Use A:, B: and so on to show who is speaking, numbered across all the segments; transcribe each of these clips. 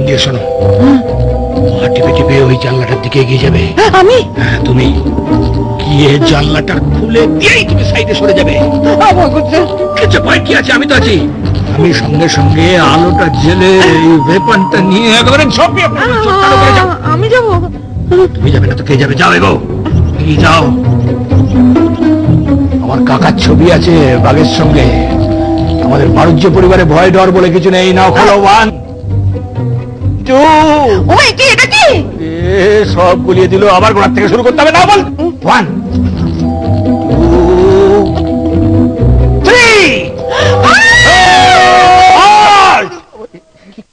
A: দিয়ে শোনো, টিপে টিপে ওই জানলাটার দিকে এগিয়ে যাবে।
B: আমি?
A: হ্যাঁ তুমি। গিয়ে জানলাটা খুলে দিয়েই তুমি সাইডে সরে যাবে। কিছু ভয় কি আছে, আমি তো আছি। আমি সঙ্গে সঙ্গে আলোটা জেলে এই ওয়েপনটা নিয়ে একেবারে ঝাঁপিয়ে যাও।
B: আমি যাবো?
A: তুমি যাবে না তো কে যাবে? যাও এগো, এগিয়ে যাও। আমার কাকার ছবি আছে বাঘের সঙ্গে। আমাদের বাণিজ্য পরিবারে ভয় ডর বলে কিছু নেই। নাও খোলো। 1 2।
B: এটা কি?
A: সব গুলিয়ে দিল, আবার গোড়ার থেকে শুরু করতে হবে। না বল। 1 2 3।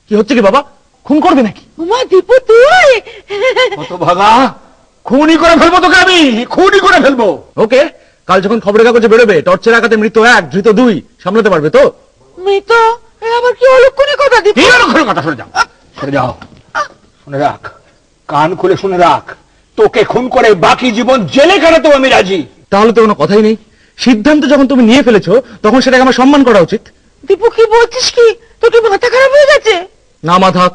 A: কি হচ্ছে কি বাবা? খুন করবে নাকি?
B: দীপু তুই?
A: কত ভাগা, খুনই করে ফেলবো তোকে, আমি খুনই করে ফেলবো। ওকে, কাল যখন খবরের কাগজে বেরোবে টর্চের আঘাতে মৃত 1 ধৃত 2 সামলাতে পারবে তো?
B: মৃত? আবার কি অলক্ষণী কথা দীপু?
A: কি অলক্ষণী কথা? সরে যাও, সরে যাও। শুনে রাখ, কান খুলে শুনে রাখ, তোকে খুন করে বাকি জীবন জেলে কাটাতেও আমি রাজি। তাহলে তো কোনো কথাই নেই। সিদ্ধান্ত যখন তুমি নিয়ে ফেলেছো তখন সেটাকে আমার সম্মান করা উচিত।
B: দীপু কি বলছিস? কি তোর কি মাথা খারাপ হয়ে গেছে?
A: না মা থাক,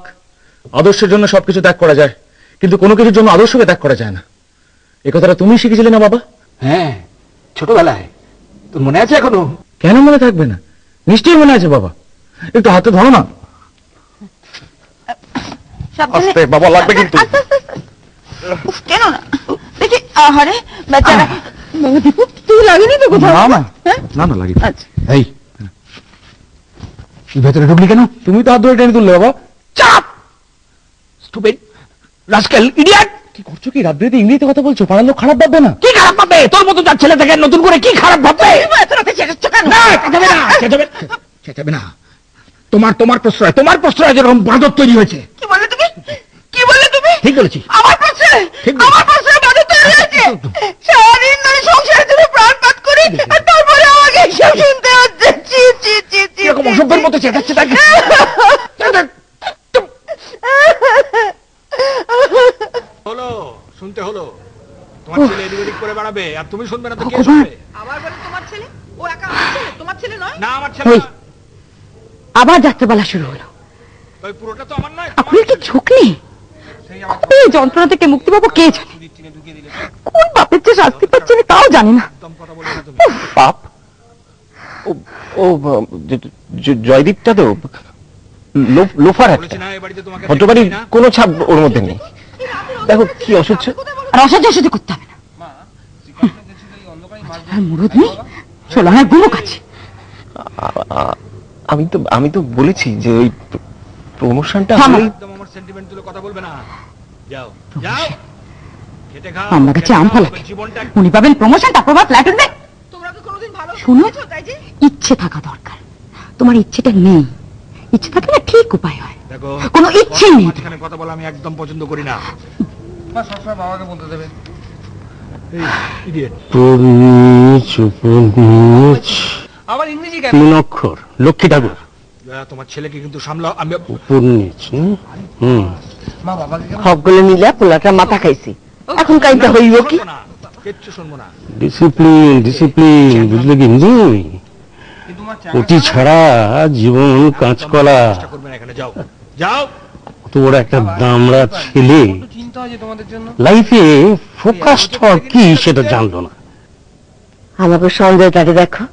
A: আদর্শের জন্য সবকিছু ত্যাগ করা যায়, কিন্তু কোনো কিছুর জন্য আদর্শকে ত্যাগ করা যায় না। এই কথাটা তুমি শিখেছিলে না বাবা? হ্যাঁ, ছোটবেলায়। তোর মনে আছে এখনো? কেন মনে থাকবে না, নিশ্চয়ই মনে আছে বাবা। একটু হাতে ধরো না। আস্তে বাবা, লাগবে কিন্তু।
B: কেন না দেখি। আরে বেচারা। দীপু তুই লাগেনি তো কোথাও?
A: না না না না, লাগেনি। এই ভেতরে ঢুকলি কেন? তুমি তো হাত ধরে টেনে তুললে বাবা। চাপ! Stupid rascal, idiot! কি করছো কি? রাত্রিতে ইংরেজিতে কথা বলছো, পাড়ার লোক খারাপ ভাববে না? কি খারাপ ভাববে? তোর মতো যার ছেলে থেকে নতুন করে কি খারাপ ভাববে? চেঁচাবে না। তোমার প্রশ্রয় যেরকম বাঁদর তৈরি হয়েছে।
B: কি বললে তুমি? কি বললে তুমি?
A: ঠিক বলেছি।
B: আমার প্রশ্রয় বাঁদর তৈরি হয়েছে? সারাদিন ধরে সংসারের জন্য প্রাণপাত করি, আর তারপরে আমাকে এসব শুনতে হচ্ছে। চি চি চি চি।
A: এরকম অসভ্যের মতো চেঁচাচ্ছে তাকে। হলো, শুনতে হলো। তোমার ছেলে এদিক ওদিক করে বেড়াবে, আর তুমি শুনবে না তো কে শুনবে?
B: আবার বলে তোমার ছেলে? ও একা আমার ছেলে, তোমার ছেলে নয়?
A: না, আমার ছেলে না।
B: আবার যাত্রাপালা শুরু হলো।
A: ওই পুরোটা তো আমার নয়।
B: আপনার কি ঝোঁক নেই? এই যন্ত্রণা থেকে মুক্তি পাবো কে জানে? কোন পাপের যে শাস্তি পাচ্ছি আমি তাও জানি না।
C: পাপ? ও জয়দীপটা তো লোফার একটা, ভদ্রবাড়ির কোনো ছাপ ওর মধ্যে নেই। দেখো কি অসহ্য।
B: আর অসহ্য করতে হবে না। মুরুদ নেই, সোলাঙের গুমুক আছে।
C: আমি তো বলেছি যে ওই প্রমোশনটা
B: আমার কাছে আম ফল উনি পাবেন প্রমোশন, তারপর ফ্ল্যাট উঠবে। শুনো, ইচ্ছে থাকা দরকার। তোমার ইচ্ছেটা নেই। ইচ্ছে থাকলে না ঠিক উপায় হয়। কোনো ইচ্ছে নেই।
A: কথা বলা আমি একদম পছন্দ করি না। সবসময় বাবাকে বলতে দেবে। আবার ইংরেজি কেন?
C: 3 অক্ষর, লক্ষ্মী ঠাকুর।
A: তোমার ছেলেকে কিন্তু সামলাও। আমি
B: সবগুলো মিলে পোলাটা মাথা খাইছি, এখন কাইটা হইব কি?
A: কিচ্ছু শুনবো না।
C: ডিসিপ্লিন বুঝলে কিন্তু অতি ছাড়া জীবন কাঁচকলা।
A: যাও যাও।
C: কত বড় একটা দামড়া ছেলে লাইফে ফোকাসড হওয়ার কি সেটা জানলো না।
B: আমাকে সঞ্জয়টাকে দেখো,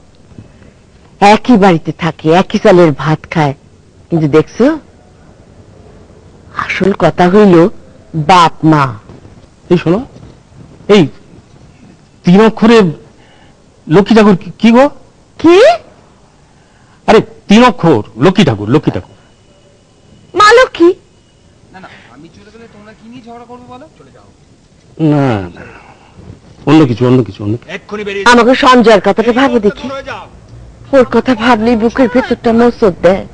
B: একই বাড়িতে থাকে, একই চালের ভাত খায়, কিন্তু দেখছো আসল কথা হইল বাপ মা।
C: এই শোনো, এই 3 অক্ষরে লক্ষ্মী ঠাকুর কি গো?
B: কি?
C: আরে 3 অক্ষর লক্ষ্মী ঠাকুর, লক্ষ্মী ঠাকুর।
B: মা লক্ষ্মী?
A: না, আমি চলে গেলে তোমরা কি নিয়ে ঝগড়া করবে বলো? চলে যাও।
C: না, অন্য কিছু।
A: এক্ষুনি বেরিয়ে
B: আমাকে সঞ্জয়ের কথাটা ভাবো দেখি। ওর কথা ভাবলেই বুকের ভেতরটা মোচড় দেয়।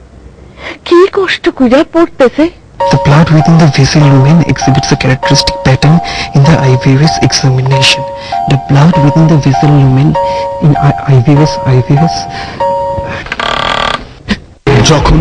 B: কি কষ্ট করে পড়তেছে।
D: The blood within the vessel lumen exhibits a characteristic pattern in the IVS examination. The blood within the vessel lumen in IVS. যখন